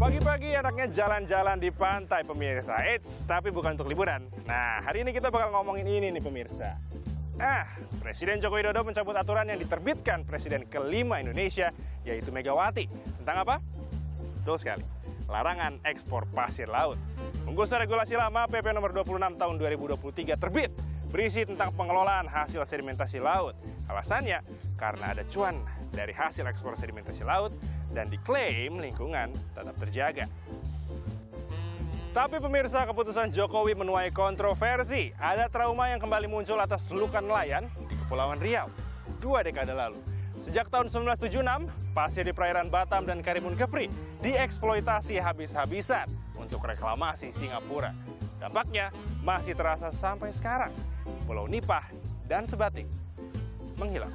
Pagi-pagi enaknya jalan-jalan di pantai pemirsa. Eits, tapi bukan untuk liburan. Nah, hari ini kita bakal ngomongin ini nih pemirsa. Presiden Joko Widodo mencabut aturan yang diterbitkan Presiden kelima Indonesia, yaitu Megawati. Tentang apa? Betul sekali. Larangan ekspor pasir laut. Menggusur regulasi lama PP nomor 26 tahun 2023 terbit. Berisi tentang pengelolaan hasil sedimentasi laut. Alasannya karena ada cuan dari hasil ekspor sedimentasi laut dan diklaim lingkungan tetap terjaga. Tapi pemirsa, keputusan Jokowi menuai kontroversi. Ada trauma yang kembali muncul atas luka nelayan di Kepulauan Riau 2 dekade lalu. Sejak tahun 1976, pasir di perairan Batam dan Karimun Kepri dieksploitasi habis-habisan untuk reklamasi Singapura. Dampaknya masih terasa sampai sekarang. Pulau Nipah dan Sebatik menghilang.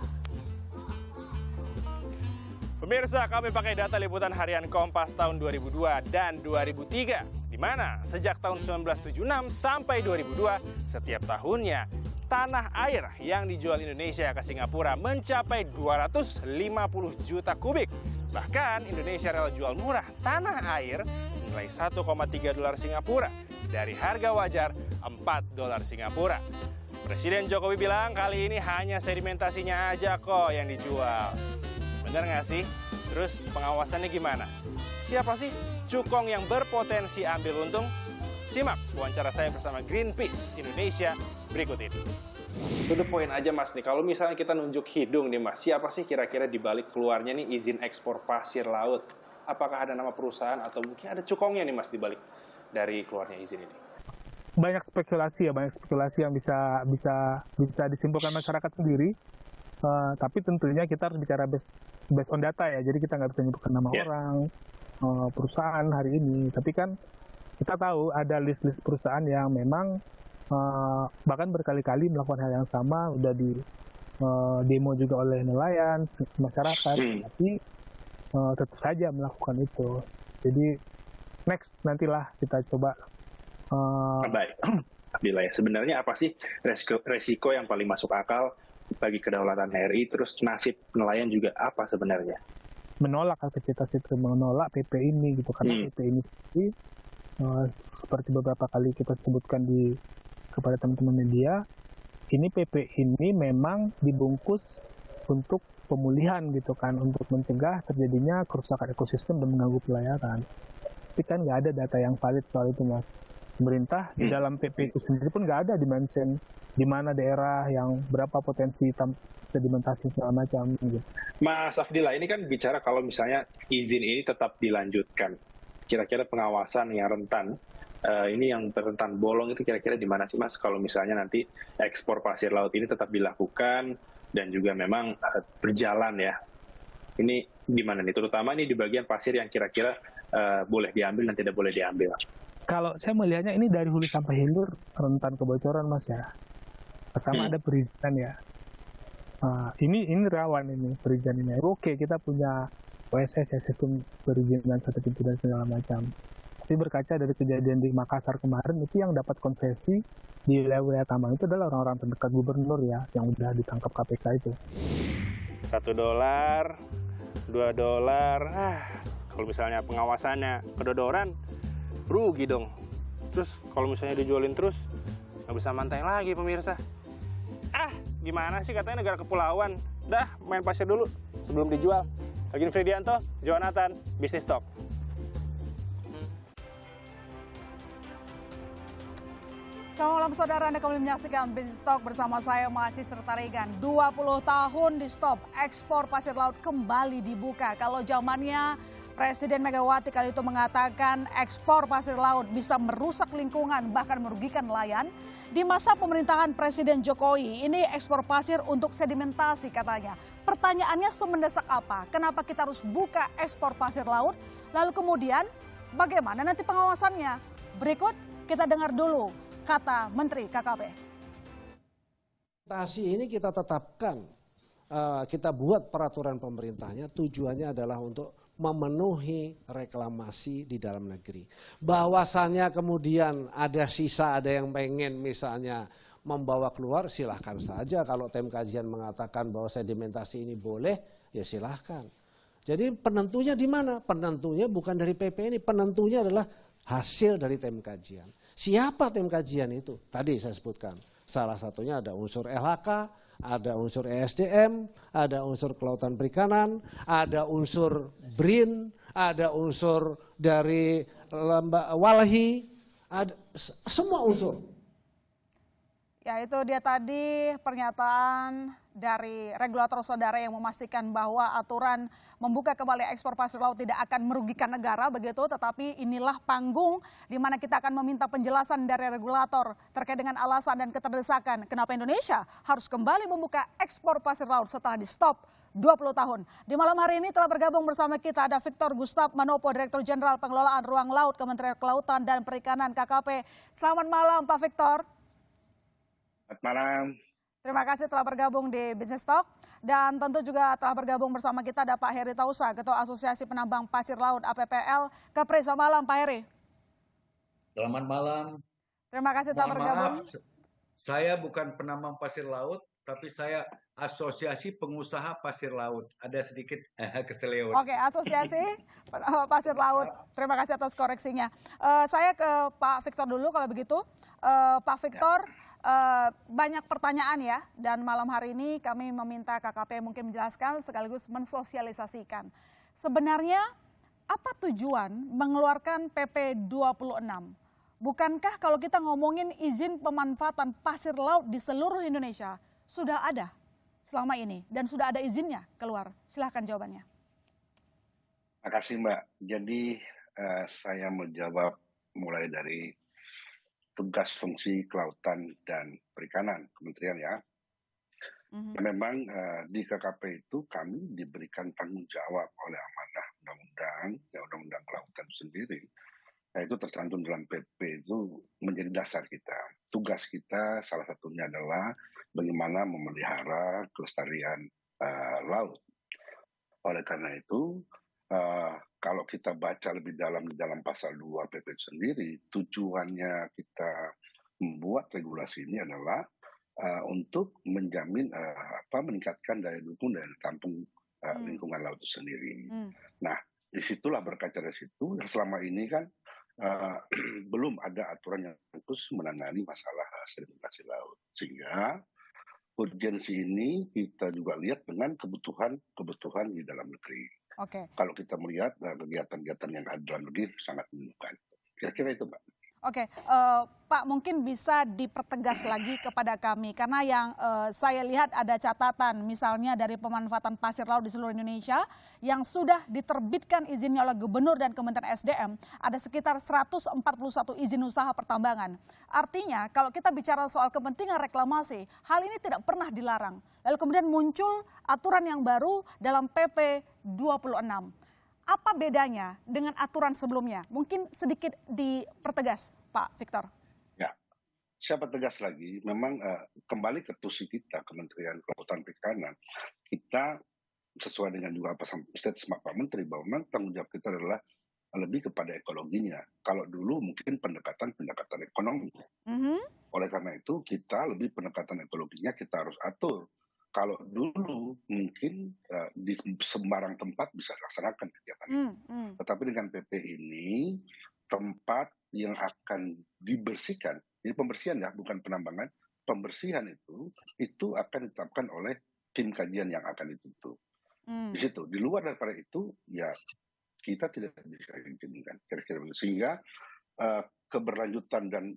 Pemirsa, kami pakai data liputan harian Kompas tahun 2002 dan 2003, di mana sejak tahun 1976 sampai 2002, setiap tahunnya tanah air yang dijual Indonesia ke Singapura mencapai 250 juta kubik. Bahkan Indonesia rela jual murah tanah air nilai 1,3 dolar Singapura dari harga wajar 4 dolar Singapura. Presiden Jokowi bilang kali ini hanya sedimentasinya aja kok yang dijual. Bener nggak sih? Terus pengawasannya gimana? Siapa sih cukong yang berpotensi ambil untung? Simak wawancara saya bersama Greenpeace Indonesia berikut ini. To the point aja Mas nih, kalau misalnya kita nunjuk hidung nih Mas, siapa sih kira-kira di balik keluarnya nih izin ekspor pasir laut? Apakah ada nama perusahaan atau mungkin ada cukongnya nih Mas di balik dari keluarnya izin ini? Banyak spekulasi yang bisa disimpulkan masyarakat sendiri. Tapi tentunya kita harus bicara based on data ya, jadi kita nggak bisa menyebutkan nama orang, perusahaan hari ini. Tapi kan kita tahu ada list-list perusahaan yang memang bahkan berkali-kali melakukan hal yang sama, udah di demo juga oleh nelayan, masyarakat, tapi tetap saja melakukan itu. Jadi next nantilah kita coba. Baik, Abdillah, sebenarnya apa sih resiko yang paling masuk akal bagi kedaulatan RI, terus nasib nelayan juga apa sebenarnya? Menolak aktivitas itu, menolak PP ini gitu, karena PP ini sendiri seperti beberapa kali kita sebutkan kepada teman-teman media, ini PP ini memang dibungkus untuk pemulihan gitu kan, untuk mencegah terjadinya kerusakan ekosistem dan mengganggu pelayaran. Tapi kan nggak ada data yang valid soal itu Mas. Pemerintah di dalam PP itu sendiri pun nggak ada dimention di mana daerah yang berapa potensi sedimentasi segala macam gitu. Mas Afdillah, ini kan bicara kalau misalnya izin ini tetap dilanjutkan, kira-kira pengawasan yang rentan, ini yang rentan bolong itu kira-kira di mana sih Mas? Kalau misalnya nanti ekspor pasir laut ini tetap dilakukan dan juga memang berjalan ya, ini gimana nih? Terutama ini di bagian pasir yang kira-kira boleh diambil dan tidak boleh diambil. Kalau saya melihatnya ini dari hulu sampai hilir rentan kebocoran Mas ya. Pertama ada perizinan ya. Ini rawan ini perizinan ini. Oke, kita punya OSS ya, sistem perizinan satu pintu dan segala macam. Tapi berkaca dari kejadian di Makassar kemarin, itu yang dapat konsesi di wilayah tambang itu adalah orang-orang terdekat gubernur ya, yang udah ditangkap KPK itu. 1 dolar, 2 dolar, kalau misalnya pengawasannya kedodoran, rugi dong. Terus kalau misalnya dijualin terus, nggak bisa mantai lagi pemirsa. Gimana sih katanya negara kepulauan. Dah, main pasir dulu sebelum dijual. Agin Fridianto, Jonathan, Business Talk. Selamat malam saudara, Anda kembali menyaksikan Business Talk bersama saya Masih Serta Regan. 20 tahun di stop, ekspor pasir laut kembali dibuka. Kalau zamannya Presiden Megawati kali itu mengatakan ekspor pasir laut bisa merusak lingkungan bahkan merugikan nelayan. Di masa pemerintahan Presiden Jokowi ini ekspor pasir untuk sedimentasi katanya. Pertanyaannya semendesak apa? Kenapa kita harus buka ekspor pasir laut? Lalu kemudian bagaimana nanti pengawasannya? Berikut kita dengar dulu kata Menteri KKP. Ini kita tetapkan, kita buat peraturan pemerintahnya, tujuannya adalah untuk memenuhi reklamasi di dalam negeri. Bahwasannya kemudian ada sisa, ada yang pengen misalnya membawa keluar, silahkan saja. Kalau tim kajian mengatakan bahwa sedimentasi ini boleh, ya silahkan. Jadi penentunya di mana? Penentunya bukan dari PP ini, penentunya adalah hasil dari tim kajian. Siapa tim kajian itu? Tadi saya sebutkan. Salah satunya ada unsur LHK, ada unsur ESDM, ada unsur kelautan perikanan, ada unsur BRIN, ada unsur dari Walhi, ada semua unsur. Ya, itu dia tadi pernyataan dari regulator saudara yang memastikan bahwa aturan membuka kembali ekspor pasir laut tidak akan merugikan negara begitu, tetapi inilah panggung di mana kita akan meminta penjelasan dari regulator terkait dengan alasan dan keterdesakan kenapa Indonesia harus kembali membuka ekspor pasir laut setelah di stop 20 tahun. Di malam hari ini telah bergabung bersama kita ada Victor Gustav Manopo, Direktur Jenderal Pengelolaan Ruang Laut Kementerian Kelautan dan Perikanan KKP. Selamat malam Pak Victor. Selamat malam. Terima kasih telah bergabung di Business Talk. Dan tentu juga telah bergabung bersama kita ada Pak Heri Tausa, Ketua Asosiasi Penambang Pasir Laut APPL. Kepri, selamat malam Pak Heri. Selamat malam. Terima kasih telah bergabung. Maaf, saya bukan penambang pasir laut, tapi saya Asosiasi Pengusaha Pasir Laut. Ada sedikit keselewat. Oke, Asosiasi Pasir Laut. Terima kasih atas koreksinya. Saya ke Pak Victor dulu kalau begitu. Pak Victor, banyak pertanyaan ya, dan malam hari ini kami meminta KKP mungkin menjelaskan sekaligus mensosialisasikan. Sebenarnya apa tujuan mengeluarkan PP 26? Bukankah kalau kita ngomongin izin pemanfaatan pasir laut di seluruh Indonesia sudah ada selama ini dan sudah ada izinnya keluar? Silahkan jawabannya. Terima kasih Mbak. Jadi saya menjawab mulai dari tugas fungsi kelautan dan perikanan Kementerian ya. Memang di KKP itu kami diberikan tanggung jawab oleh amanah undang-undang, ya undang-undang kelautan sendiri. Nah, itu tercantum dalam PP itu menjadi dasar kita. Tugas kita salah satunya adalah bagaimana memelihara kelestarian laut. Oleh karena itu, kalau kita baca lebih dalam di dalam pasal 2 PP itu sendiri, tujuannya kita membuat regulasi ini adalah untuk menjamin meningkatkan daya dukung dan tampung lingkungan laut itu sendiri. Nah, disitulah berkaca dari situ, yang selama ini kan belum ada aturan yang khusus menangani masalah sedimentasi laut. Sehingga urgensi ini kita juga lihat dengan kebutuhan di dalam negeri. Kalau kita melihat kegiatan-kegiatan yang ada dalam negeri sangat menunjukkan. Kira-kira itu, Mbak. Pak, mungkin bisa dipertegas lagi kepada kami, karena yang saya lihat ada catatan misalnya dari pemanfaatan pasir laut di seluruh Indonesia yang sudah diterbitkan izinnya oleh Gubernur dan Kementerian SDM ada sekitar 141 izin usaha pertambangan. Artinya kalau kita bicara soal kepentingan reklamasi, hal ini tidak pernah dilarang. Lalu kemudian muncul aturan yang baru dalam PP 26. Apa bedanya dengan aturan sebelumnya? Mungkin sedikit dipertegas, Pak Victor. Ya, saya pertegas lagi. Memang kembali ke tusi kita, Kementerian Kelautan Perikanan, kita sesuai dengan juga apa statement Pak Menteri, bahwa memang tanggung jawab kita adalah lebih kepada ekologinya. Kalau dulu mungkin pendekatan ekonomi. Oleh karena itu, kita lebih pendekatan ekologinya kita harus atur. Kalau dulu mungkin di sembarang tempat bisa dilaksanakan kegiatan itu. Tetapi dengan PP ini, tempat yang akan dibersihkan, ini pembersihan ya, bukan penambangan, pembersihan itu akan ditetapkan oleh tim kajian yang akan ditutup. Di situ, di luar daripada itu, ya kita tidak bisa izinkan. Kira-kira begitu. Sehingga keberlanjutan dan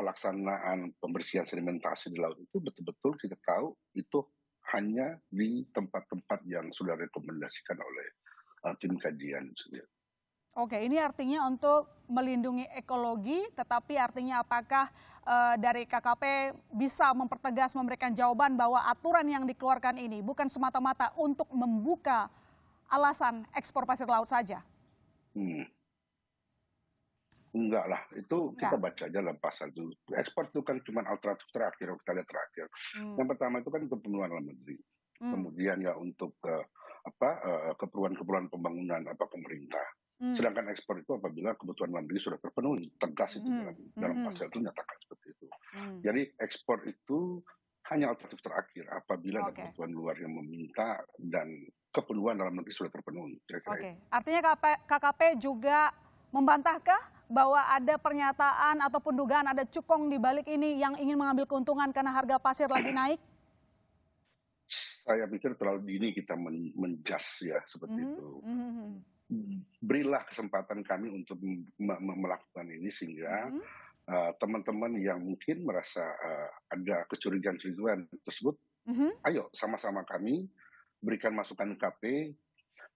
pelaksanaan pembersihan sedimentasi di laut itu betul-betul kita tahu itu hanya di tempat-tempat yang sudah rekomendasikan oleh tim kajian sendiri. Oke, ini artinya untuk melindungi ekologi, tetapi artinya apakah dari KKP bisa mempertegas, memberikan jawaban bahwa aturan yang dikeluarkan ini bukan semata-mata untuk membuka alasan ekspor pasir laut saja? Enggak lah, itu kita baca aja dalam pasal itu. Ekspor itu kan cuma alternatif terakhir, kita lihat terakhir. Yang pertama itu kan keperluan dalam negeri. Kemudian ya untuk keperluan pembangunan pemerintah. Sedangkan ekspor itu apabila kebutuhan dalam negeri sudah terpenuhi, tegas itu dalam pasal itu nyatakan seperti itu. Jadi ekspor itu hanya alternatif terakhir apabila ada Oke. kebutuhan luar yang meminta dan keperluan dalam negeri sudah terpenuhi. Kira-kira Oke, itu. artinya KKP juga membantahkah bahwa ada pernyataan ataupun dugaan ada cukong di balik ini yang ingin mengambil keuntungan karena harga pasir lagi naik? Saya pikir terlalu dini kita menjas ya seperti itu. Berilah kesempatan kami untuk melakukan ini sehingga teman-teman yang mungkin merasa ada kecurigaan-kecurigaan tersebut, ayo sama-sama kami berikan masukan KKP,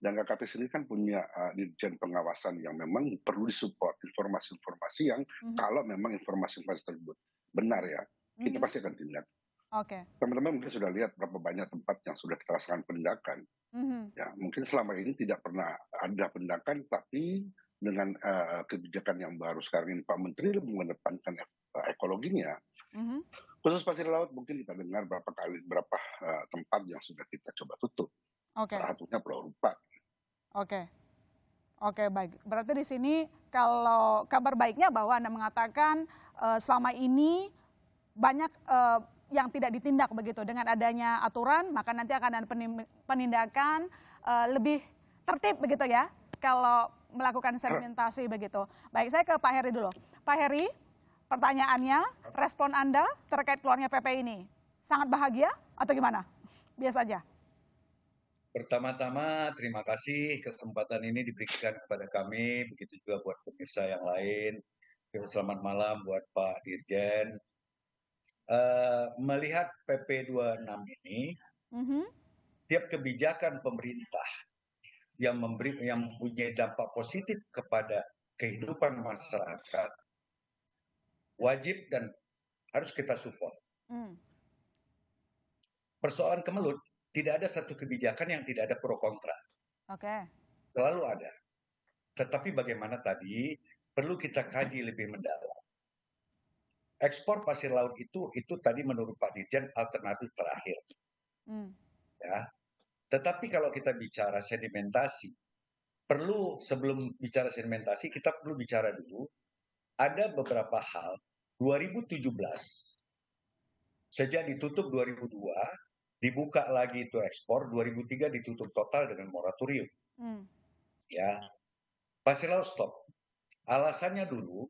dan KKP sendiri kan punya dirjen pengawasan yang memang perlu disupport informasi-informasi yang kalau memang informasi-informasi tersebut benar ya, kita pasti akan tindak. Oke. Teman-teman mungkin sudah lihat berapa banyak tempat yang sudah kita rasakan penindakan. Ya, mungkin selama ini tidak pernah ada penindakan, tapi dengan kebijakan yang baru sekarang ini Pak Menteri lebih mengedepankan ekologinya. Khusus pasir laut mungkin kita dengar berapa tempat yang sudah kita coba tutup. Oke. Salah satunya Pulau Rupa. Oke. Oke, baik. Berarti di sini kalau kabar baiknya bahwa Anda mengatakan selama ini banyak yang tidak ditindak begitu, dengan adanya aturan maka nanti akan ada penindakan lebih tertib begitu ya kalau melakukan sedimentasi begitu. Baik, saya ke Pak Heri dulu. Pak Heri, pertanyaannya, respon Anda terkait keluarnya PP ini sangat bahagia atau gimana? Biasa aja. Pertama-tama terima kasih kesempatan ini diberikan kepada kami, begitu juga buat pemirsa yang lain. Selamat malam buat Pak Dirjen. Melihat PP 26 ini, setiap kebijakan pemerintah yang mempunyai dampak positif kepada kehidupan masyarakat wajib dan harus kita support. Persoalan kemelut, tidak ada satu kebijakan yang tidak ada pro kontra. Oke. Selalu ada. Tetapi bagaimana tadi perlu kita kaji lebih mendalam. Ekspor pasir laut itu tadi menurut Pak Dirjen alternatif terakhir. Ya. Tetapi kalau kita bicara sedimentasi, sebelum bicara sedimentasi kita perlu bicara dulu ada beberapa hal. 2017 sejak ditutup 2002 dibuka lagi itu ekspor, 2003 ditutup total dengan moratorium. Ya. Pasir laut stop. Alasannya dulu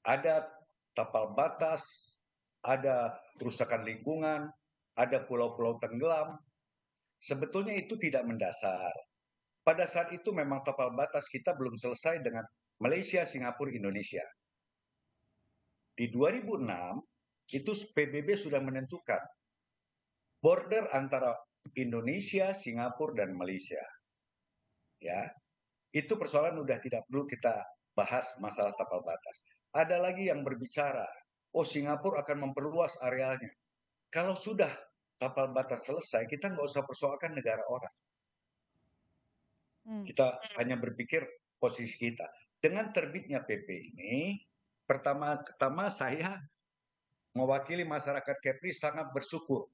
ada tapal batas, ada kerusakan lingkungan, ada pulau-pulau tenggelam. Sebetulnya itu tidak mendasar. Pada saat itu memang tapal batas kita belum selesai dengan Malaysia, Singapura, Indonesia. Di 2006 itu PBB sudah menentukan border antara Indonesia, Singapura, dan Malaysia. Ya, itu persoalan sudah tidak perlu kita bahas masalah tapal batas. Ada lagi yang berbicara, Singapura akan memperluas arealnya. Kalau sudah tapal batas selesai, kita nggak usah persoalkan negara orang. Kita hanya berpikir posisi kita. Dengan terbitnya PP ini, pertama-tama saya mewakili masyarakat Kepri sangat bersyukur.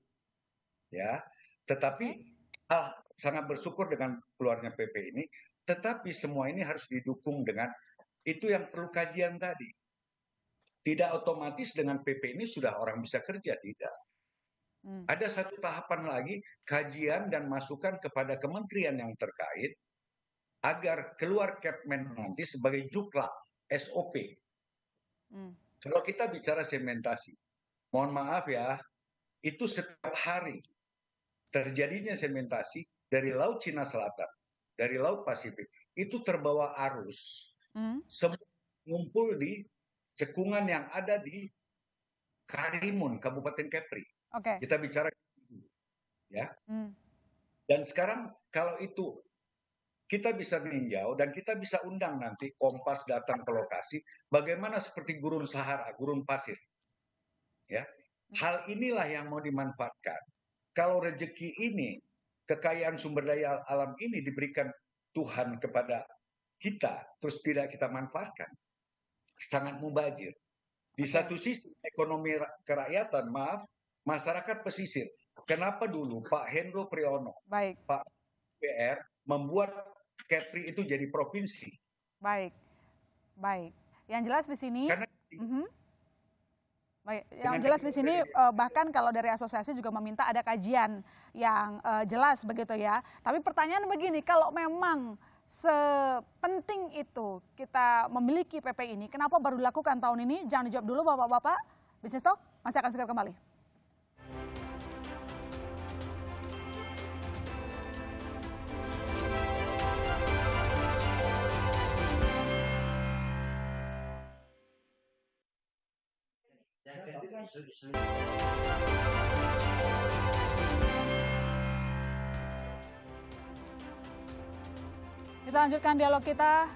Ya, tetapi sangat bersyukur dengan keluarnya PP ini, tetapi semua ini harus didukung dengan itu yang perlu kajian tadi. Tidak otomatis dengan PP ini sudah orang bisa kerja, tidak. Ada satu tahapan lagi, kajian dan masukan kepada kementerian yang terkait agar keluar Kepmen nanti sebagai juklak, SOP. Kalau kita bicara sementasi, mohon maaf ya, itu setiap hari terjadinya sementasi dari Laut Cina Selatan, dari Laut Pasifik, itu terbawa arus. Semua ngumpul di cekungan yang ada di Karimun, Kabupaten Kepri. Oke. Kita bicara ya. Dan sekarang kalau itu kita bisa meninjau dan kita bisa undang nanti Kompas datang ke lokasi bagaimana seperti gurun Sahara, gurun pasir. Ya. Hal inilah yang mau dimanfaatkan. Kalau rezeki ini, kekayaan sumber daya alam ini diberikan Tuhan kepada kita, terus tidak kita manfaatkan, sangat mubazir. Di satu sisi ekonomi kerakyatan, masyarakat pesisir. Kenapa dulu Pak Hendro Priyono, Pak PR membuat Kepri itu jadi provinsi? Baik. Yang jelas di sini. Karena Baik, yang jelas di sini bahkan kalau dari asosiasi juga meminta ada kajian yang jelas begitu ya. Tapi pertanyaan begini, kalau memang sepenting itu kita memiliki PP ini, kenapa baru dilakukan tahun ini? Jangan dijawab dulu Bapak-bapak. Bisnis Talk masih akan segera kembali. Kita lanjutkan dialog kita.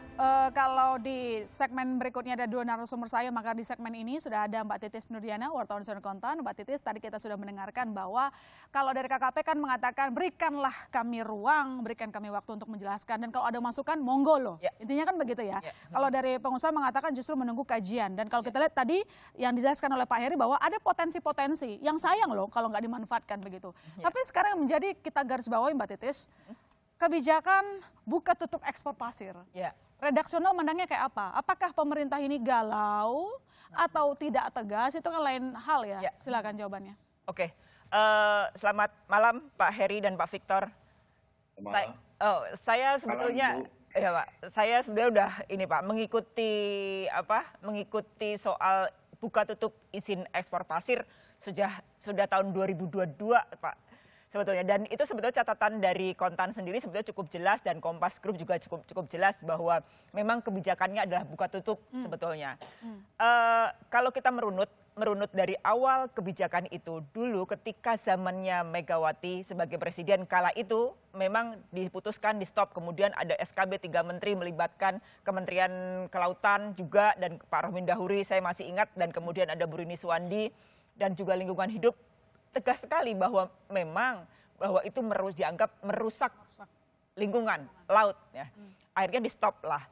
Kalau di segmen berikutnya ada dua narasumber saya, maka di segmen ini sudah ada Mbak Titis Nurdiana, wartawan Nasional Kontan. Mbak Titis, tadi kita sudah mendengarkan bahwa kalau dari KKP kan mengatakan berikanlah kami ruang, berikan kami waktu untuk menjelaskan. Dan kalau ada masukan, monggo loh. Ya. Intinya kan begitu ya. Kalau dari pengusaha mengatakan justru menunggu kajian. Dan kalau kita lihat tadi yang dijelaskan oleh Pak Heri bahwa ada potensi-potensi yang sayang loh kalau nggak dimanfaatkan begitu. Tapi sekarang yang menjadi kita garis bawahi Mbak Titis, kebijakan buka tutup ekspor pasir. Ya. Redaksional mandangnya kayak apa? Apakah pemerintah ini galau atau tidak tegas? Itu kan lain hal ya. Silakan jawabannya. Oke. Selamat malam Pak Heri dan Pak Victor. Saya sebetulnya ya Pak, saya sebenarnya udah ini Pak mengikuti soal buka tutup izin ekspor pasir sudah tahun 2022 Pak. Sebetulnya, dan itu sebetulnya catatan dari Kontan sendiri sebetulnya cukup jelas dan Kompas Group juga cukup jelas bahwa memang kebijakannya adalah buka tutup sebetulnya. Kalau kita merunut dari awal kebijakan itu dulu ketika zamannya Megawati sebagai presiden kala itu memang diputuskan di stop, kemudian ada SKB 3 menteri melibatkan Kementerian Kelautan juga dan Pak Rohmin Dahuri saya masih ingat, dan kemudian ada Bu Rini Suwandi dan juga Lingkungan Hidup. Tegas sekali bahwa itu dianggap merusak lingkungan laut ya. Akhirnya di stop lah.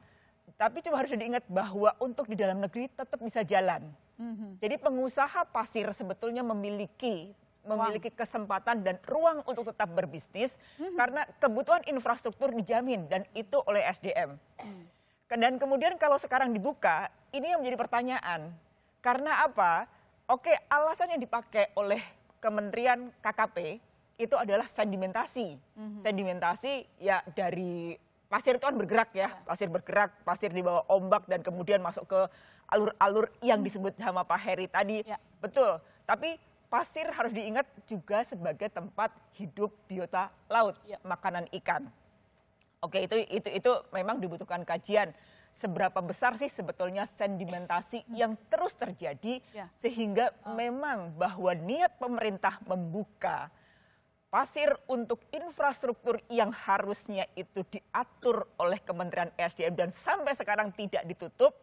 Tapi cuma harus diingat bahwa untuk di dalam negeri tetap bisa jalan. Jadi pengusaha pasir sebetulnya memiliki kesempatan dan ruang untuk tetap berbisnis karena kebutuhan infrastruktur dijamin dan itu oleh SDM. Dan kemudian kalau sekarang dibuka, ini yang menjadi pertanyaan. Karena apa? Oke, alasan yang dipakai oleh Kementerian KKP itu adalah sedimentasi. Sedimentasi ya dari pasir itu kan bergerak ya. Pasir bergerak, pasir di bawah ombak dan kemudian masuk ke alur-alur yang disebut sama Pak Heri tadi. Betul, tapi pasir harus diingat juga sebagai tempat hidup biota laut, makanan ikan. Oke, itu memang dibutuhkan kajian. Seberapa besar sih sebetulnya sedimentasi yang terus terjadi sehingga memang bahwa niat pemerintah membuka pasir untuk infrastruktur yang harusnya itu diatur oleh Kementerian SDM dan sampai sekarang tidak ditutup,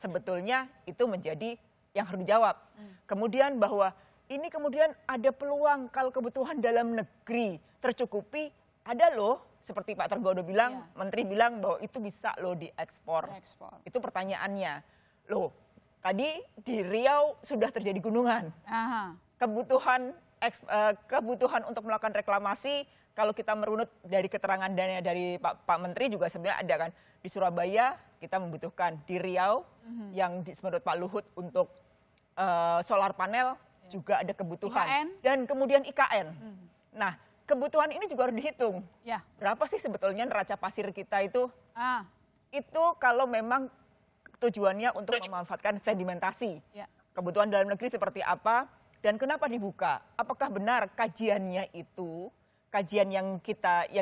sebetulnya itu menjadi yang harus dijawab. Kemudian bahwa ini kemudian ada peluang kalau kebutuhan dalam negeri tercukupi, ada loh. Seperti Pak Tergodo bilang, Menteri bilang bahwa itu bisa loh diekspor. Itu pertanyaannya. Loh, tadi di Riau sudah terjadi gunungan. Kebutuhan untuk melakukan reklamasi, kalau kita merunut dari keterangan dari Pak Menteri juga sebenarnya ada kan. Di Surabaya kita membutuhkan, di Riau yang menurut Pak Luhut untuk solar panel juga ada kebutuhan. IKN. Dan kemudian IKN. Nah, kebutuhan ini juga harus dihitung. Berapa sih sebetulnya neraca pasir kita itu? Itu kalau memang tujuannya untuk memanfaatkan sedimentasi. Kebutuhan dalam negeri seperti apa dan kenapa dibuka? Apakah benar kajiannya itu, kajian yang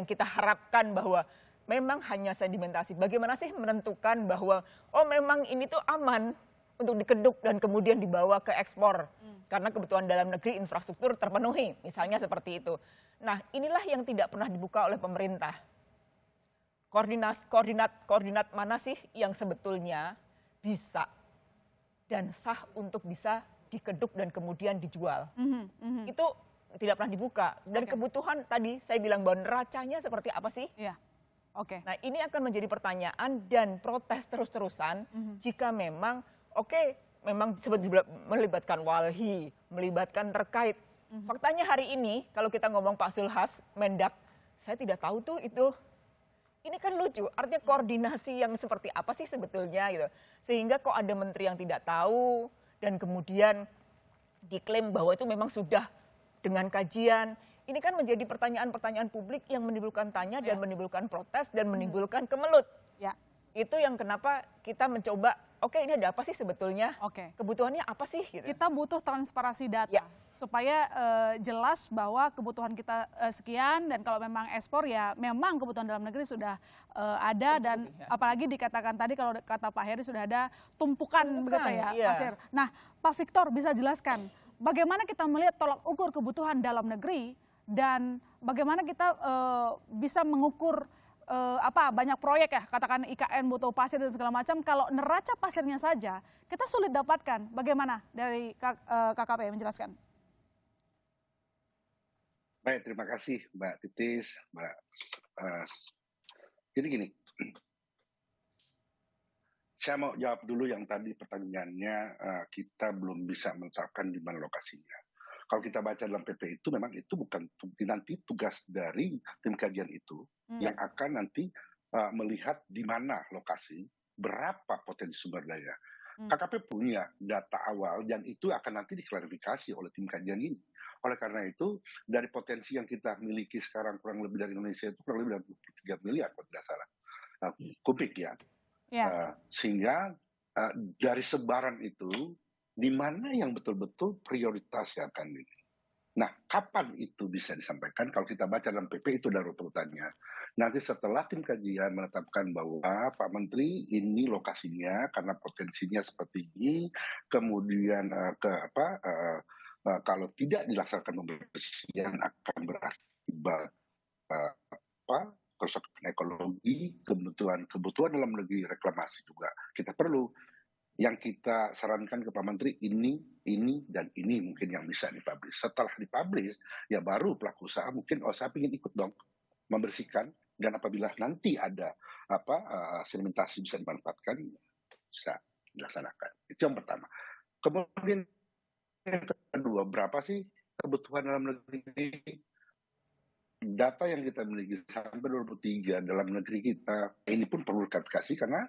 kita harapkan bahwa memang hanya sedimentasi? Bagaimana sih menentukan bahwa memang ini tuh aman untuk dikeduk dan kemudian dibawa ke ekspor? Karena kebutuhan dalam negeri infrastruktur terpenuhi, misalnya seperti itu. Nah, inilah yang tidak pernah dibuka oleh pemerintah. Koordinat mana sih yang sebetulnya bisa dan sah untuk bisa dikeduk dan kemudian dijual. Itu tidak pernah dibuka. Dan kebutuhan tadi saya bilang bahwa neracanya seperti apa sih? Nah, ini akan menjadi pertanyaan dan protes terus-terusan jika memang memang melibatkan walhi, melibatkan terkait. Faktanya hari ini kalau kita ngomong Pak Zulhas, Mendak, saya tidak tahu tuh itu. Ini kan lucu, artinya koordinasi yang seperti apa sih sebetulnya gitu. Sehingga kok ada menteri yang tidak tahu dan kemudian diklaim bahwa itu memang sudah dengan kajian. Ini kan menjadi pertanyaan-pertanyaan publik yang menimbulkan tanya dan menimbulkan protes dan menimbulkan kemelut. Ya. Itu yang kenapa kita mencoba, oke ini ada apa sih sebetulnya? Oke. Kebutuhannya apa sih? Gitu. Kita butuh transparansi data Ya. supaya jelas bahwa kebutuhan kita sekian, dan kalau memang ekspor ya memang kebutuhan dalam negeri sudah ada, dan apalagi dikatakan tadi kalau kata Pak Heri sudah ada tumpukan begitu ya, iya. pasir. Nah, Pak Victor bisa jelaskan bagaimana kita melihat tolak ukur kebutuhan dalam negeri dan bagaimana kita bisa mengukur banyak proyek ya, katakan IKN butuh pasir dan segala macam. Kalau neraca pasirnya saja kita sulit dapatkan. Bagaimana dari KKP menjelaskan? Baik, terima kasih Mbak Titis, Mbak. Jadi gini, saya mau jawab dulu yang tadi pertanyaannya, kita belum bisa menetapkan di mana lokasinya. Kalau kita baca dalam PP itu memang itu bukan nanti tugas dari tim kajian itu yang akan nanti melihat di mana lokasi, berapa potensi sumber daya. KKP punya data awal dan itu akan nanti diklarifikasi oleh tim kajian ini. Oleh karena itu, dari potensi yang kita miliki sekarang kurang lebih dari Indonesia itu kurang lebih dari 3 miliar kalau tidak salah kubik ya. Sehingga dari sebaran itu di mana yang betul-betul prioritas yang akan ini. Nah, kapan itu bisa disampaikan? Kalau kita baca dalam PP itu ada urutannya. Nanti setelah tim kajian menetapkan bahwa Pak Menteri ini lokasinya karena potensinya seperti ini, kemudian kalau tidak dilaksanakan pembersihan akan berakibat kerusakan ekologi, kebutuhan dalam negeri, reklamasi juga kita perlu. Yang kita sarankan ke Pak Menteri ini, dan ini mungkin yang bisa dipublish. Setelah dipublish, ya baru pelaku usaha mungkin, saya ingin ikut dong membersihkan, dan apabila nanti ada sedimentasi bisa dimanfaatkan, bisa dilaksanakan. Itu yang pertama. Kemudian yang kedua, berapa sih kebutuhan dalam negeri? Data yang kita miliki sampai 2023 dalam negeri kita, ini pun perlu klarifikasi karena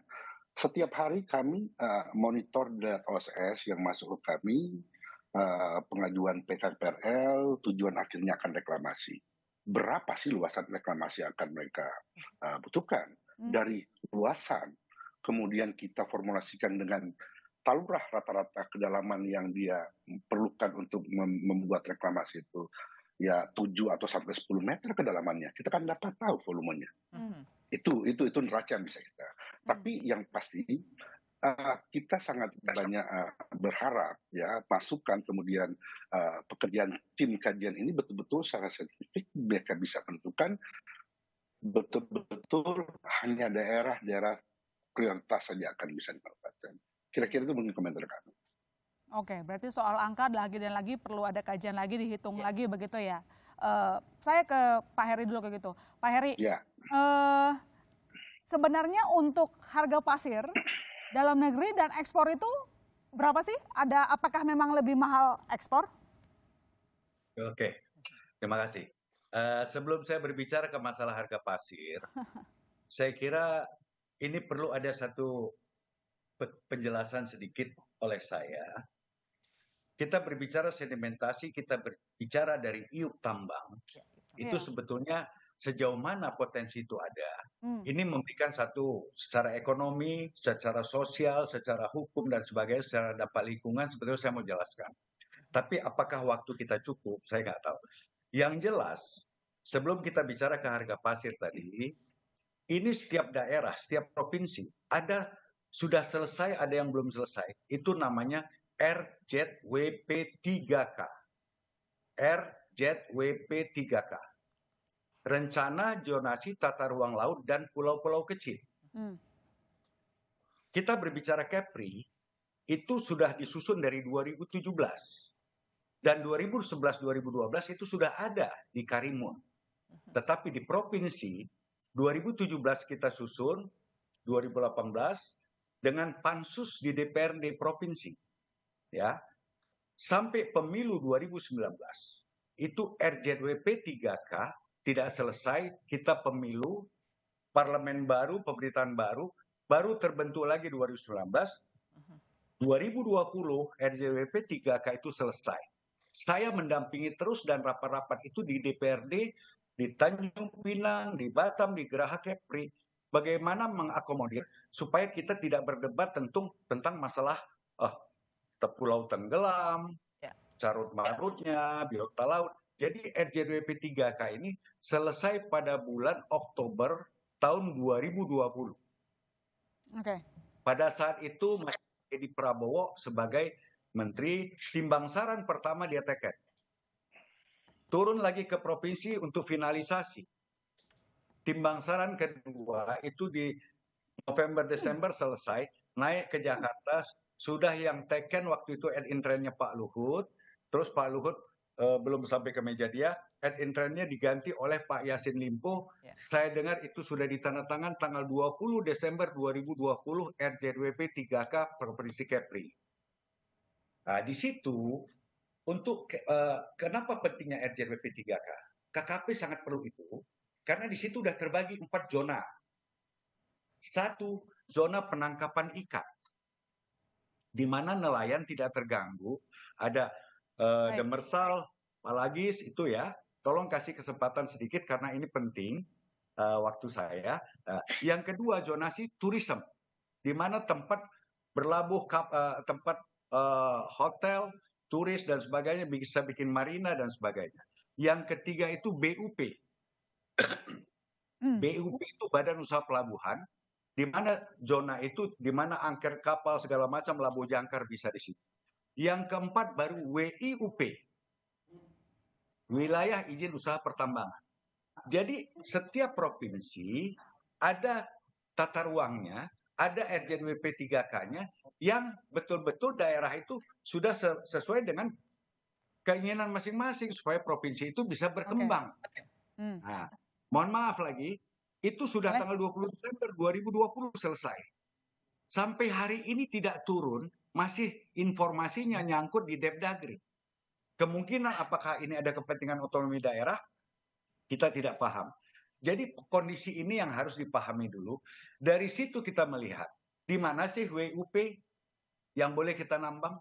setiap hari kami monitor data OSS yang masuk ke kami, pengajuan PKPRL, tujuan akhirnya akan reklamasi. Berapa sih luasan reklamasi yang akan mereka butuhkan? Dari luasan, kemudian kita formulasikan dengan talurah rata-rata kedalaman yang dia perlukan untuk membuat reklamasi itu. Ya 7 atau sampai 10 meter kedalamannya. Kita kan dapat tahu volumenya. Itu neraca yang bisa kita. Tapi yang pasti kita sangat banyak berharap ya masukan, kemudian pekerjaan tim kajian ini betul-betul secara saintifik mereka bisa menentukan betul-betul hanya daerah-daerah prioritas saja akan bisa dimanfaatkan. Kira-kira itu mungkin komentar kami. Oke, berarti soal angka lagi dan lagi perlu ada kajian lagi, dihitung lagi begitu ya. Saya ke Pak Heri dulu kayak gitu. Pak Heri, sebenarnya untuk harga pasir dalam negeri dan ekspor itu berapa sih? Apakah memang lebih mahal ekspor? Oke, terima kasih. Sebelum saya berbicara ke masalah harga pasir, saya kira ini perlu ada satu penjelasan sedikit oleh saya. Kita berbicara sedimentasi, kita berbicara dari iup tambang, itu sebetulnya sejauh mana potensi itu ada. Ini memberikan satu secara ekonomi, secara sosial, secara hukum dan sebagainya, secara dampak lingkungan, sebetulnya saya mau jelaskan. Tapi apakah waktu kita cukup, saya nggak tahu. Yang jelas, sebelum kita bicara ke harga pasir tadi, ini setiap daerah, setiap provinsi, sudah selesai, ada yang belum selesai. Itu namanya RZWP 3K. RZWP 3K. Rencana zonasi tata ruang laut dan pulau-pulau kecil. Kita berbicara Kepri, itu sudah disusun dari 2017. Dan 2011-2012 itu sudah ada di Karimun. Tetapi di provinsi, 2017 kita susun, 2018, dengan pansus di DPRD provinsi. Ya, sampai pemilu 2019 itu RZWP 3K tidak selesai, kita pemilu, parlemen baru, pemerintahan baru terbentuk lagi 2019, 2020 RJWP 3K itu selesai. Saya mendampingi terus dan rapat-rapat itu di DPRD, di Tanjung Pinang, di Batam, di Geraha Kepri, bagaimana mengakomodir supaya kita tidak berdebat tentang masalah pulau tenggelam, carut marutnya, biota laut. Jadi RJWP 3K ini selesai pada bulan Oktober tahun 2020. Oke. Pada saat itu Mas Edi Prabowo sebagai Menteri Timbang Saran pertama dia teken. Turun lagi ke provinsi untuk finalisasi. Timbang Saran kedua itu di November-Desember selesai, naik ke Jakarta, sudah yang teken waktu itu ad intrennya Pak Luhut, terus Pak Luhut belum sampai ke meja dia, ad intrennya diganti oleh Pak Yassin Limpo. Saya dengar itu sudah ditandatangan tanggal 20 Desember 2020 RJWP 3K Provinsi Kepri. Nah, di situ untuk kenapa pentingnya RJWP 3K? KKP sangat perlu itu karena di situ sudah terbagi 4 zona. 1, zona penangkapan ikan, di mana nelayan tidak terganggu. Ada demersal, palagis itu ya. Tolong kasih kesempatan sedikit karena ini penting waktu saya. Yang kedua, zonasi tourism, di mana tempat berlabuh, tempat hotel, turis dan sebagainya, bisa bikin marina dan sebagainya. Yang ketiga itu BUP. BUP itu Badan Usaha Pelabuhan, di mana zona itu, di mana angker kapal segala macam labuh jangkar bisa di situ. Yang keempat baru WIUP, Wilayah Izin Usaha Pertambangan. Jadi setiap provinsi ada tata ruangnya, ada RJWP 3K-nya yang betul-betul daerah itu sudah sesuai dengan keinginan masing-masing supaya provinsi itu bisa berkembang. Nah, mohon maaf lagi, itu sudah tanggal 20 Desember 2020 selesai. Sampai hari ini tidak turun, masih informasinya nyangkut di Depdagri. Kemungkinan apakah ini ada kepentingan otonomi daerah, kita tidak paham. Jadi kondisi ini yang harus dipahami dulu. Dari situ kita melihat di mana sih WUP yang boleh kita nambang.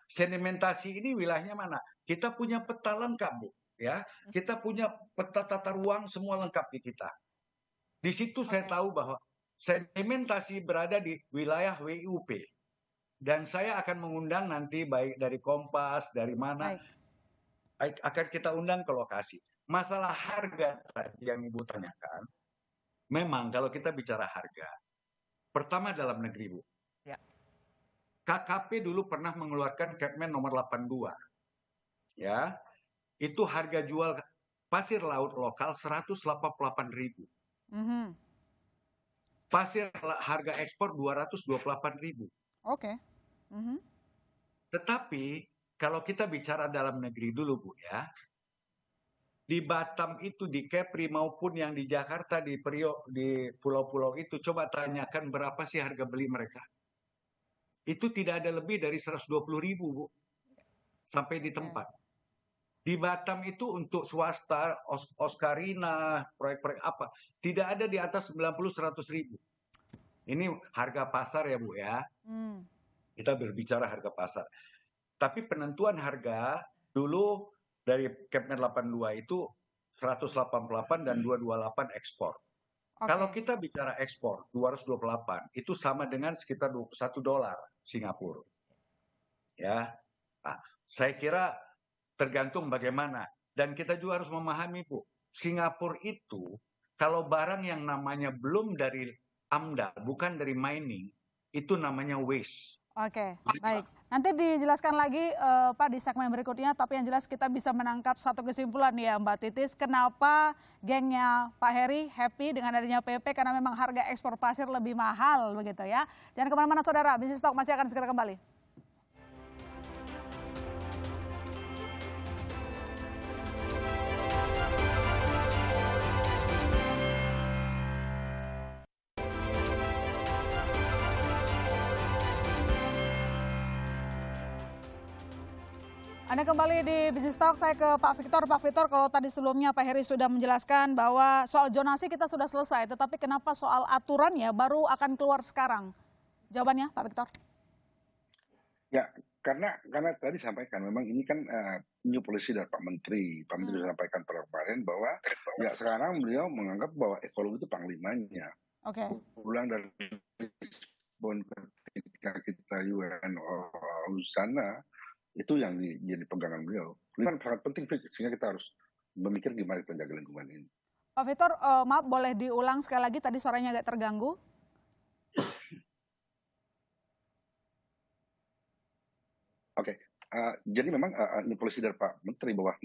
Sedimentasi ini wilayahnya mana? Kita punya peta lengkap, Bu. Ya, kita punya peta tata ruang semua lengkap di kita. Di situ saya tahu bahwa sedimentasi berada di wilayah WUP. Dan saya akan mengundang nanti baik dari Kompas, dari mana, akan kita undang ke lokasi. Masalah harga tadi yang Ibu tanyakan, memang kalau kita bicara harga, pertama dalam negeri, Bu. Ya. KKP dulu pernah mengeluarkan Kepmen nomor 82. Ya. Itu harga jual pasir laut lokal 188.000. Pasir harga ekspor 228.000. Oke. Tetapi kalau kita bicara dalam negeri dulu, Bu, ya. Di Batam itu, di Kepri maupun yang di Jakarta, di Priok, di pulau-pulau itu, coba tanyakan berapa sih harga beli mereka. Itu tidak ada lebih dari 120.000, Bu. Sampai di tempat. Di Batam itu untuk swasta, Oscarina, proyek-proyek apa, tidak ada di atas 90-100.000. Ini harga pasar ya, Bu, ya. Kita berbicara harga pasar. Tapi penentuan harga dulu dari Kepmen 82 itu 188 dan 228 ekspor. Kalau kita bicara ekspor 228 itu sama dengan sekitar $21 Singapura. Ya. Nah, saya kira tergantung bagaimana, dan kita juga harus memahami, Bu, Singapura itu kalau barang yang namanya belum dari AMDAL, bukan dari mining, itu namanya waste. Oke, baik. Nanti dijelaskan lagi Pak di segmen berikutnya, tapi yang jelas kita bisa menangkap satu kesimpulan ya Mbak Titis, kenapa gengnya Pak Heri happy dengan adanya PP, karena memang harga ekspor pasir lebih mahal begitu ya. Jangan kemana-mana saudara, Bisnis Talk masih akan segera kembali. Anda kembali di Bisnis Talk, saya ke Pak Victor. Pak Victor, kalau tadi sebelumnya Pak Heri sudah menjelaskan bahwa soal zonasi kita sudah selesai, tetapi kenapa soal aturannya baru akan keluar sekarang? Jawabannya Pak Victor? Ya, karena tadi sampaikan memang ini kan new policy dari Pak Menteri. Pak Menteri sudah sampaikan pada kemarin bahwa ya sekarang beliau menganggap bahwa ekologi itu panglimanya. Oke. Pulang dari Lisbon ketika kita UNO sana itu yang jadi pegangan beliau. Ini kan sangat penting sehingga kita harus memikir gimana kita jaga lingkungan ini. Pak Victor, maaf boleh diulang sekali lagi, tadi suaranya agak terganggu. Oke, jadi memang ini polisi dari Pak Menteri bahwa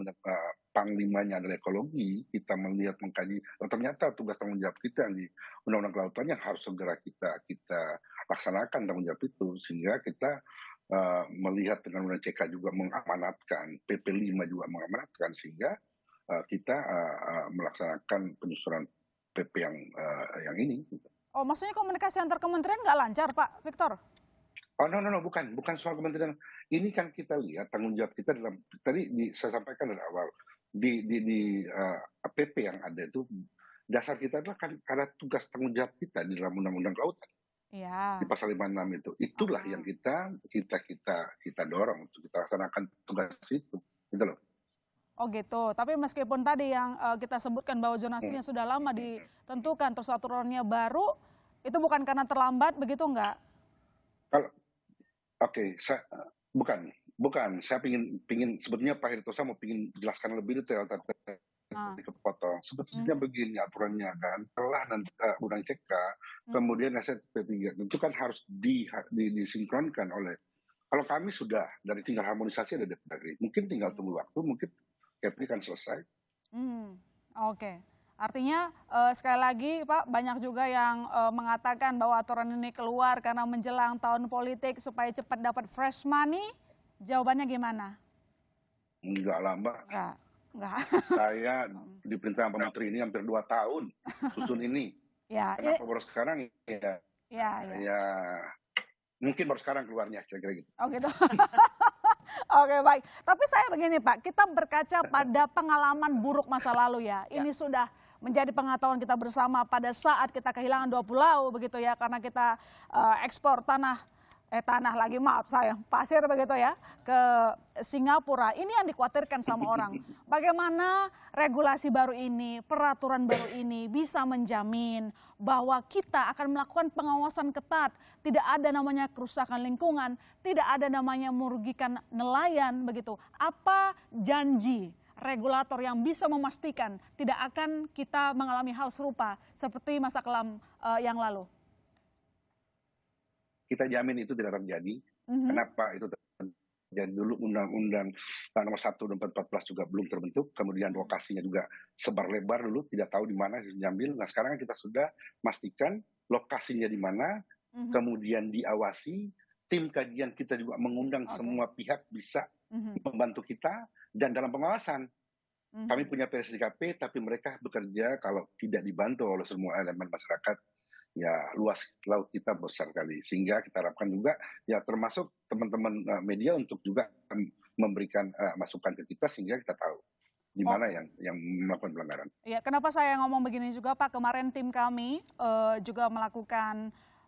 panglimanya adalah ekologi. Kita melihat mengkaji, ternyata tugas tanggung jawab kita di Undang-Undang Kelautan yang harus segera kita laksanakan tanggung jawab itu, sehingga kita melihat dengan Undang CK juga mengamanatkan, PP 5 juga mengamanatkan, sehingga kita melaksanakan penyusunan PP yang ini. Oh, maksudnya komunikasi antar kementerian nggak lancar, Pak Victor? Oh, no, bukan soal kementerian. Ini kan kita lihat tanggung jawab kita dalam, saya sampaikan dari awal, di PP yang ada itu, dasar kita adalah kan ada tugas tanggung jawab kita di dalam Undang-Undang Kelautan. Iya. Di pasal 56 itu. Itulah yang kita dorong untuk kita laksanakan tugas itu. Gitu loh. Oh gitu, tapi meskipun tadi yang kita sebutkan bahwa zonasinya sudah lama ditentukan, terus aturannya baru, itu bukan karena terlambat, begitu enggak? Oke, bukan. Saya pingin sebetulnya Pak Hirtosa mau pingin jelaskan lebih detail, tapi dipotong. Sebetulnya begini aturannya kan, setelah Undang CK, kemudian SP3, itu kan harus disinkronkan oleh. Kalau kami sudah dari tinggal harmonisasi ada Depdagri, mungkin tinggal tunggu waktu, mungkin Kepri kan selesai. Oke. Artinya sekali lagi Pak, banyak juga yang mengatakan bahwa aturan ini keluar karena menjelang tahun politik supaya cepat dapat fresh money. Jawabannya gimana? Enggak lah Mbak. Enggak. Saya diperintah Pak Menteri ini hampir 2 tahun susun ini. Ya. Kenapa baru sekarang? Ya, mungkin baru sekarang keluarnya kira-kira gitu. Oh gitu. Oke baik, tapi saya begini Pak, kita berkaca pada pengalaman buruk masa lalu ya. Ini sudah menjadi pengetahuan kita bersama pada saat kita kehilangan 2 pulau begitu ya, karena kita ekspor pasir begitu ya ke Singapura. Ini yang dikhawatirkan sama orang. Bagaimana regulasi baru ini, peraturan baru ini bisa menjamin bahwa kita akan melakukan pengawasan ketat, tidak ada namanya kerusakan lingkungan, tidak ada namanya merugikan nelayan begitu. Apa janji regulator yang bisa memastikan tidak akan kita mengalami hal serupa seperti masa kelam yang lalu? Kita jamin itu tidak terjadi. Kenapa itu terjadi? Dulu Undang-Undang nomor 1 dan 14 juga belum terbentuk, kemudian lokasinya juga sebar lebar dulu, tidak tahu di mana diambil. Nah sekarang kita sudah pastikan lokasinya di mana, kemudian diawasi, tim kajian kita juga mengundang semua pihak bisa membantu kita, dan dalam pengawasan. Kami punya PSDKP, tapi mereka bekerja kalau tidak dibantu oleh semua elemen masyarakat. Ya luas laut kita besar kali, sehingga kita harapkan juga ya termasuk teman-teman media untuk juga memberikan masukan ke kita sehingga kita tahu di mana yang melakukan pelanggaran. Ya, kenapa saya ngomong begini juga Pak, kemarin tim kami juga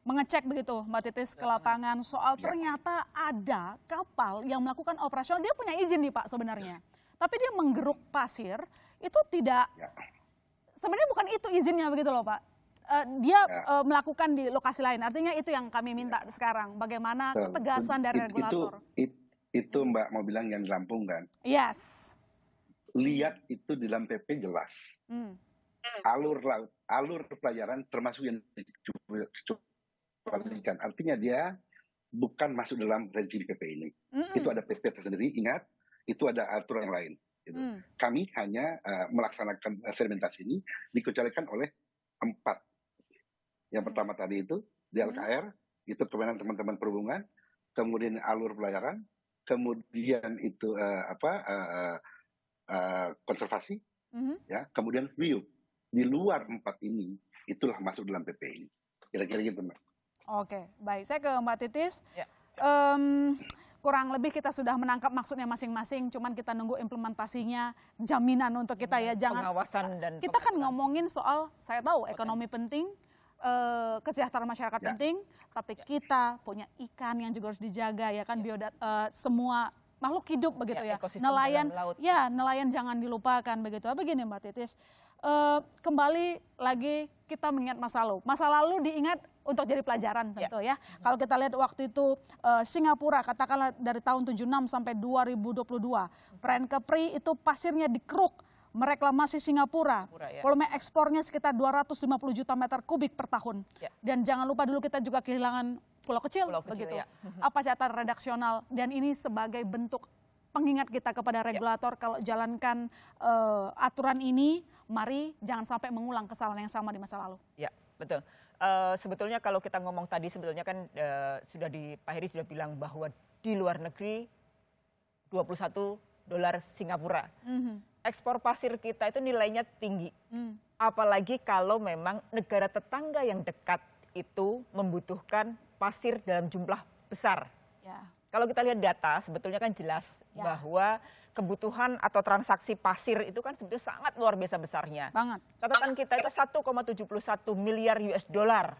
mengecek begitu Mbak Titis ke lapangan soal ternyata ada kapal yang melakukan operasional, dia punya izin nih Pak sebenarnya, tapi dia menggeruk pasir itu tidak, sebenarnya bukan itu izinnya begitu loh Pak. Dia melakukan di lokasi lain. Artinya itu yang kami minta sekarang. Bagaimana ketegasan dari regulator. Itu Mbak mau bilang yang di Lampung kan? Yes. Lihat itu di dalam PP jelas. Alur laut, alur pelayaran termasuk yang dikecualikan. Artinya dia bukan masuk dalam rezim PP ini. Itu ada PP tersendiri, ingat. Itu ada aturan yang lain. Gitu. Kami hanya melaksanakan sedimentasi ini dikecualikan oleh 4. Yang pertama tadi itu di LKR, itu kewenangan teman-teman perhubungan, kemudian alur pelayaran, kemudian itu konservasi, ya, kemudian WIU. Di luar 4 ini, itulah masuk dalam PP ini. Kira-kira gitu, Mbak. Oke, baik. Saya ke Mbak Titis. Kurang lebih kita sudah menangkap maksudnya masing-masing, cuman kita nunggu implementasinya, jaminan untuk kita ya. Jangan pengawasan dan kita kan ngomongin soal, saya tahu ekonomi penting, kesejahteraan masyarakat Ya. penting, tapi kita punya ikan yang juga harus dijaga ya kan, semua makhluk hidup begitu Ya, ya. ekosistem Nelayan, dalam laut. ya nelayan jangan dilupakan begitu. Begini Mbak Titis, kembali lagi kita mengingat masa lalu. Masa lalu diingat untuk jadi pelajaran tentu ya. Kalau kita lihat waktu itu Singapura, katakanlah dari tahun 76 sampai 2022, Perairan Kepri itu pasirnya dikeruk, mereklamasi Singapura. Ya. Volume ekspornya sekitar 250 juta meter kubik per tahun. Ya. Dan jangan lupa dulu kita juga kehilangan pulau kecil, begitu. ya. Apa catatan redaksional, dan ini sebagai bentuk pengingat kita kepada regulator kalau jalankan aturan ini, mari jangan sampai mengulang kesalahan yang sama di masa lalu. Ya, betul. Sebetulnya kalau kita ngomong tadi sebetulnya kan Pak Heri sudah bilang bahwa di luar negeri 21 dolar Singapura. Ekspor pasir kita itu nilainya tinggi. Apalagi kalau memang negara tetangga yang dekat itu membutuhkan pasir dalam jumlah besar. Ya. Kalau kita lihat data sebetulnya kan jelas bahwa kebutuhan atau transaksi pasir itu kan sebetulnya sangat luar biasa besarnya. Banget. Catatan kita itu 1,71 miliar US dollar.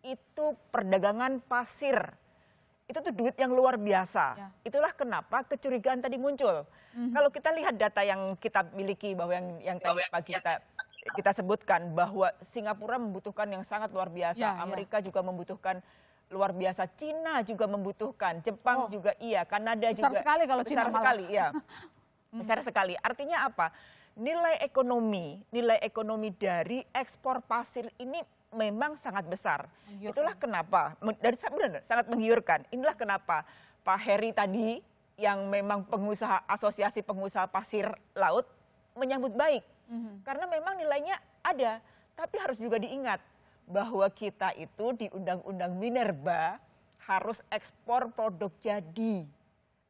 Itu perdagangan pasir. Itu tuh duit yang luar biasa. Ya. Itulah kenapa kecurigaan tadi muncul. Kalau kita lihat data yang kita miliki bahwa yang tadi pagi kita sebutkan bahwa Singapura membutuhkan yang sangat luar biasa, Ya, ya. Amerika juga membutuhkan luar biasa, Cina juga membutuhkan, Jepang juga iya, Kanada Besar juga sekali kalau Cina besar malah. sekali, ya. Besar sekali. Artinya apa? Nilai ekonomi dari ekspor pasir ini memang sangat besar. Menggiurkan. Itulah kenapa sangat menggiurkan. Inilah kenapa Pak Heri tadi yang memang asosiasi pengusaha pasir laut menyambut baik. Karena memang nilainya ada, tapi harus juga diingat bahwa kita itu di Undang-Undang Minerba harus ekspor produk jadi.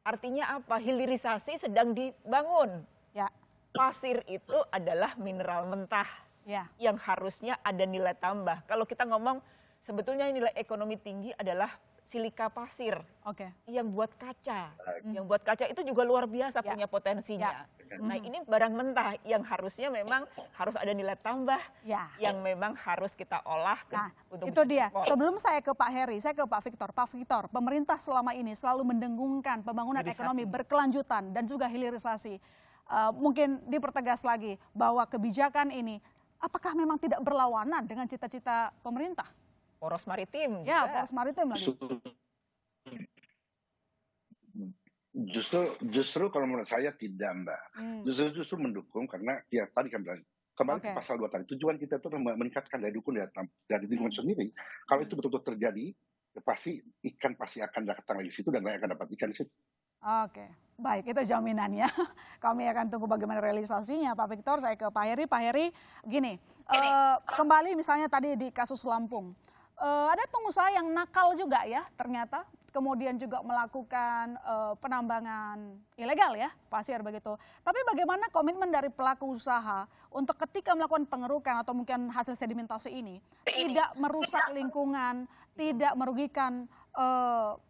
Artinya apa? Hilirisasi sedang dibangun. Ya. Pasir itu adalah mineral mentah Ya. yang harusnya ada nilai tambah. Kalau kita ngomong sebetulnya nilai ekonomi tinggi adalah silika pasir Oke. yang buat kaca. Yang buat kaca itu juga luar biasa Ya. punya potensinya. Nah, ini barang mentah yang harusnya memang harus ada nilai tambah Ya. yang memang harus kita olah Nah, untuk itu dia. ekspor. Sebelum saya ke Pak Heri, saya ke Pak Victor. Pak Victor, pemerintah selama ini selalu mendengungkan pembangunan Hilirisasi. ekonomi berkelanjutan dan juga hilirisasi. Mungkin dipertegas lagi bahwa kebijakan ini apakah memang tidak berlawanan dengan cita-cita pemerintah? Poros maritim. Ya, juga. poros maritim lagi. Justru kalau menurut saya tidak, Mbak. Justru mendukung karena ya tadi kan bilang kembali ke Oke. pasal 2 tadi, tujuan kita itu meningkatkan daya dukung dari lingkungan sendiri. Kalau itu betul-betul terjadi, ya pasti ikan pasti akan datang di situ dan nggak akan dapat ikan di situ. Oke, baik, itu jaminannya. Kami akan tunggu bagaimana realisasinya, Pak Victor. Saya ke Pak Heri. Pak Heri, gini, kembali misalnya tadi di kasus Lampung, ada pengusaha yang nakal juga ya, ternyata, kemudian juga melakukan penambangan ilegal ya, pasir begitu. Tapi bagaimana komitmen dari pelaku usaha untuk ketika melakukan pengerukan atau mungkin hasil sedimentasi ini tidak merusak lingkungan, tidak merugikan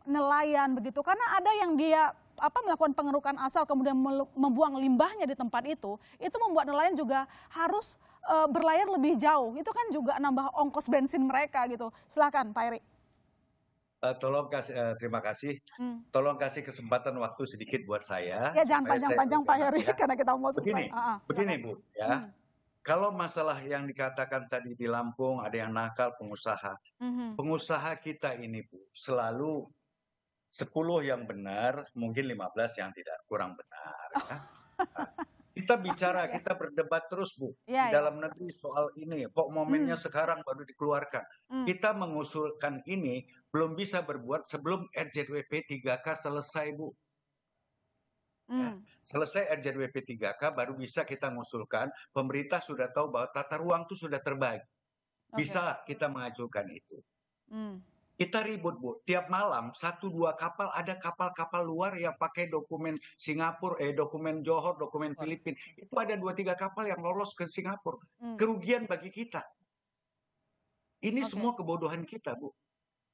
nelayan begitu, karena ada yang dia melakukan pengerukan asal kemudian membuang limbahnya di tempat itu membuat nelayan juga harus berlayar lebih jauh. Itu kan juga nambah ongkos bensin mereka gitu. Silakan Pak Heri. Terima kasih. Tolong kasih kesempatan waktu sedikit buat saya. Ya jangan supaya panjang-panjang saya Pak Heri ya. karena kita mau selesai. Begini Bu ya. Kalau masalah yang dikatakan tadi di Lampung ada yang nakal pengusaha. Pengusaha kita ini Bu selalu 10 yang benar, mungkin 15 yang tidak kurang benar. Ya. Kita bicara, kita berdebat terus Bu di dalam negeri soal ini. Kok momennya sekarang baru dikeluarkan? Kita mengusulkan ini belum bisa berbuat sebelum RZWP 3K selesai Bu. Ya. Selesai RZWP 3K baru bisa kita mengusulkan. Pemerintah sudah tahu bahwa tata ruang itu sudah terbagi. Bisa kita mengajukan itu. Kita ribut Bu, tiap malam 1-2 kapal, ada kapal-kapal luar yang pakai dokumen Singapura, dokumen Johor, dokumen Filipina. Itu ada 2-3 kapal yang lolos ke Singapura. Kerugian bagi kita. Ini semua kebodohan kita Bu.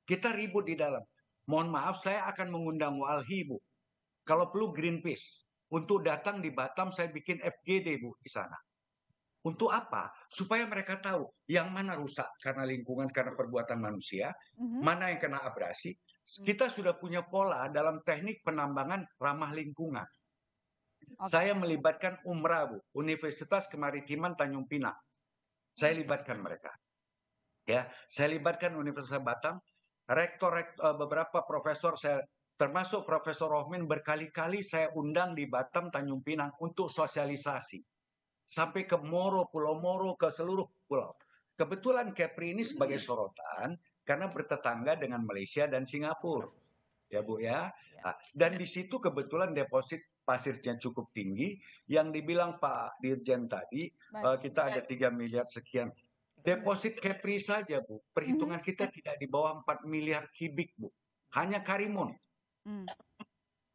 Kita ribut di dalam. Mohon maaf, saya akan mengundang Walhi Bu. Kalau perlu Greenpeace. Untuk datang di Batam, saya bikin FGD Bu di sana. Untuk apa? Supaya mereka tahu yang mana rusak karena lingkungan, karena perbuatan manusia, mana yang kena abrasi. Kita sudah punya pola dalam teknik penambangan ramah lingkungan. Saya melibatkan Umrah, Bu, Universitas Kemaritiman Tanjung Pinang. Saya libatkan mereka. Ya, saya libatkan Universitas Batam, beberapa profesor saya, termasuk Profesor Rohmin, berkali-kali saya undang di Batam, Tanjung Pinang untuk sosialisasi. Sampai ke Moro, Pulau Moro, ke seluruh pulau. Kebetulan Kepri ini sebagai sorotan karena bertetangga dengan Malaysia dan Singapura. Ya Bu ya. Dan di situ kebetulan deposit pasirnya cukup tinggi. Yang dibilang Pak Dirjen tadi, kita ada 3 miliar sekian. Deposit Kepri saja Bu, perhitungan kita tidak di bawah 4 miliar kubik Bu. Hanya Karimun.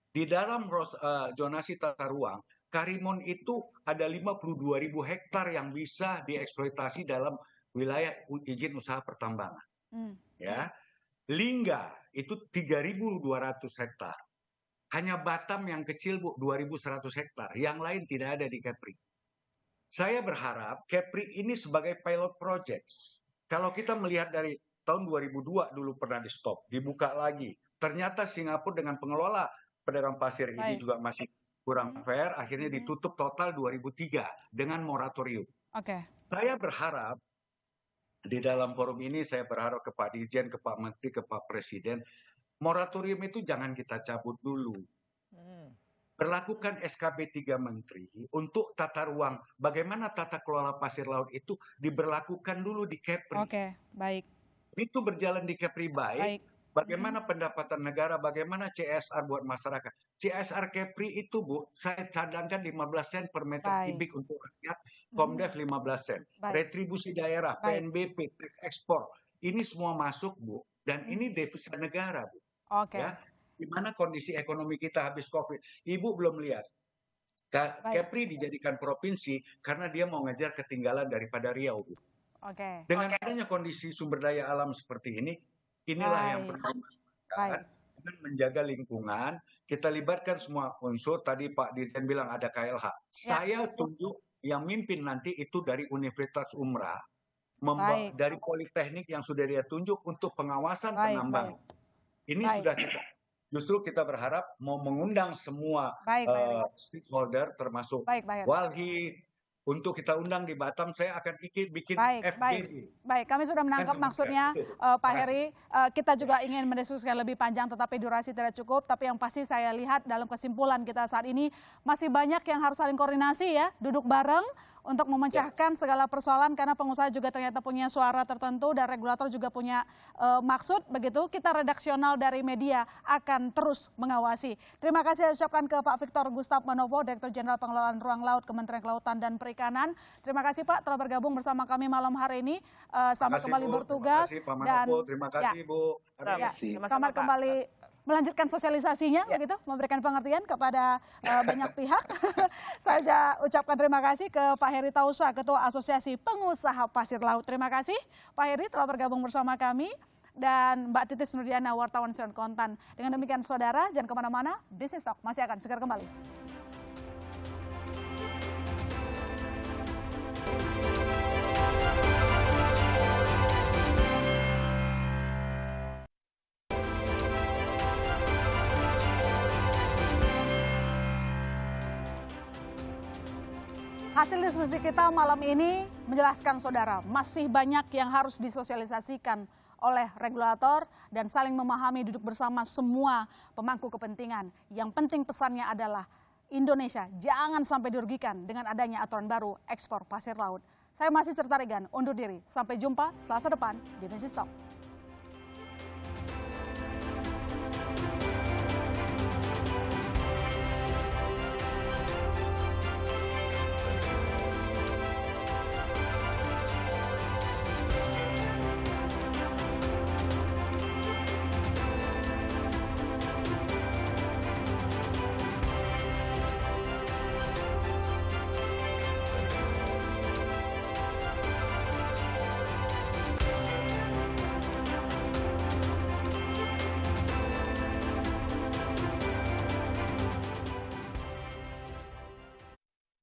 Di dalam zonasi tata ruang, Karimun itu ada 52.000 hektar yang bisa dieksploitasi dalam wilayah izin usaha pertambangan. Ya, Lingga itu 3.200 hektar. Hanya Batam yang kecil Bu, 2.100 hektar. Yang lain tidak ada di Kepri. Saya berharap Kepri ini sebagai pilot project. Kalau kita melihat dari tahun 2002 dulu pernah di stop, dibuka lagi. Ternyata Singapura dengan pengelola pedagang pasir ini juga masih kurang fair, akhirnya ditutup total 2003 dengan moratorium. Saya berharap di dalam forum ini, saya berharap ke Pak Dirjen, ke Pak Menteri, ke Pak Presiden, moratorium itu jangan kita cabut dulu. Berlakukan SKB 3 Menteri untuk tata ruang, bagaimana tata kelola pasir laut itu diberlakukan dulu di Kepri. Baik. Itu berjalan di Kepri baik. Bagaimana pendapatan negara, bagaimana CSR buat masyarakat. CSR Kepri itu Bu, saya cadangkan 15 sen per meter kubik untuk rakyat, Komdev 15 sen. Retribusi daerah, PNBP, ekspor, ini semua masuk Bu. Dan ini devisa negara Bu. Ya, gimana kondisi ekonomi kita habis COVID. Ibu belum lihat. Kepri dijadikan provinsi karena dia mau ngejar ketinggalan daripada Riau Bu. Dengan adanya kondisi sumber daya alam seperti ini, inilah yang pertama, dengan menjaga lingkungan, kita libatkan semua unsur. Tadi Pak Dirjen bilang ada KLH. Saya tunjuk yang mimpin nanti itu dari Universitas Umrah, dari Politeknik yang sudah dia tunjuk untuk pengawasan penambang. Ini sudah justru kita berharap mau mengundang semua stakeholder, termasuk Walhi, untuk kita undang di Batam. Saya akan bikin FGD. Baik, kami sudah menangkap maksudnya Pak Heri. Kita juga ingin mendiskusikan lebih panjang, tetapi durasi tidak cukup. Tapi yang pasti saya lihat dalam kesimpulan kita saat ini masih banyak yang harus saling koordinasi ya, duduk bareng untuk memecahkan segala persoalan, karena pengusaha juga ternyata punya suara tertentu dan regulator juga punya maksud begitu. Kita redaksional dari media akan terus mengawasi. Terima kasih saya ucapkan ke Pak Victor Gustaf Manopo, Direktur Jenderal Pengelolaan Ruang Laut Kementerian Kelautan dan Perikanan. Terima kasih Pak telah bergabung bersama kami malam hari ini. Selamat kembali bertugas. Terima kasih Pak Manopo, terima kasih Bu. Selamat kembali melanjutkan sosialisasinya, begitu, memberikan pengertian kepada banyak pihak. Saya ucapkan terima kasih ke Pak Heri Tausa, Ketua Asosiasi Pengusaha Pasir Laut. Terima kasih Pak Heri telah bergabung bersama kami, dan Mbak Titis Nurdiana, wartawan Siaran Kontan. Dengan demikian saudara, jangan kemana-mana, Business Talk masih akan segera kembali. Hasil diskusi kita malam ini menjelaskan saudara, masih banyak yang harus disosialisasikan oleh regulator dan saling memahami, duduk bersama semua pemangku kepentingan. Yang penting pesannya adalah Indonesia jangan sampai dirugikan dengan adanya aturan baru ekspor pasir laut. Saya masih Sertarigan, undur diri. Sampai jumpa Selasa depan di Business Talk.